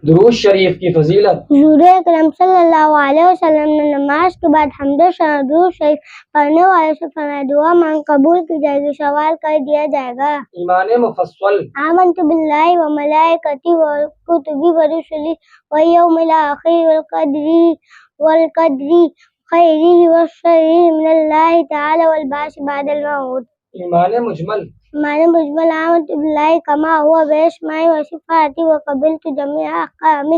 درود شریف کی فضیلت۔ حضور اکرم صلی اللہ علیہ وسلم نے نماز کے بعد حمد و ثنا درود شریف پڑھنے والے سے فرمایا دعا مانگ قبول کی جائے گی، سوال کر دیا جائے گا۔ ایمان مفصل۔ آمنت باللہ و ملائکتہ و کتبہ و رسلہ والیوم الآخر والقدر خیرہ و شرہ من اللہ تعالی والبعث بعد الموت۔ ایمان مجمل۔ ایمان مجمل آمنت باللہ کما ہوا باسمائہ و صفاتہ و قبلت جمیع احکامہ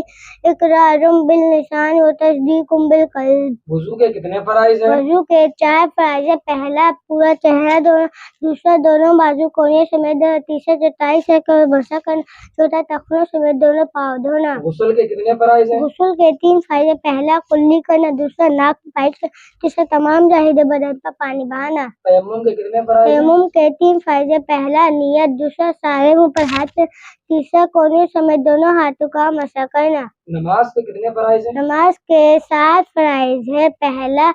اقرار باللسان و تصدیق بالقلب۔ وضو کے کتنے فرائض ہیں؟ وضو کے 4 فرائض ہیں۔ پہلا پورا چہرہ دھونا، دوسرا دونوں بازو کونے سمیت دھونا، تیسرا چوتھائی سر کا بسا کرنا، چوتھا ٹخنوں سمیت دونوں پاؤں دھونا۔ غسل کے کتنے فرائض ہیں؟ غسل کے 3 فرائض ہیں۔ پہلا کلی کرنا، دوسرا ناک پائٹ کرنا، تیسرا تمام ظاہر بدن پر پانی بہانا۔ تیمم کے کتنے فرائض ہیں؟ تیمم کے 3 فرائض ہیں۔ پہلا نیت، دوسرا سارے منہ پر ہاتھ پھیرنا، تیسرا کونے سمیت دونوں ہاتھوں کا مسح کرنا۔ نماز کے کتنے فرائض ہیں؟ نماز کے 7 فرائض ہیں۔ پہلا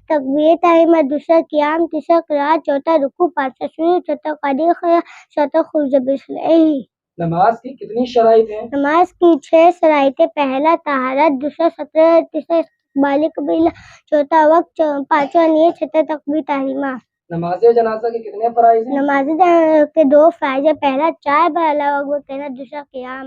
تکبیر تحریمہ، دوسرا قیام، تیسرا قرات، چوتھا رکوع، پانچواں سجود، چھٹا قاعدہ خیام، ساتواں خروج بسملہ۔ نماز کی کتنی شرائط ہیں؟ نماز کی 6 شرائط ہیں۔ پہلا طہارت، دوسرا سطر، تیسرا استقبال قبلہ، چوتھا وقت، پانچواں نیت، چھٹا تکبیر تحریمہ۔ نماز جنازہ کے کتنے فرائض ہیں؟ نماز جنازہ کے 2 فرائض ہیں۔ پہلا 4 بار اللہ اکبر کہنا، دوسرا قیام۔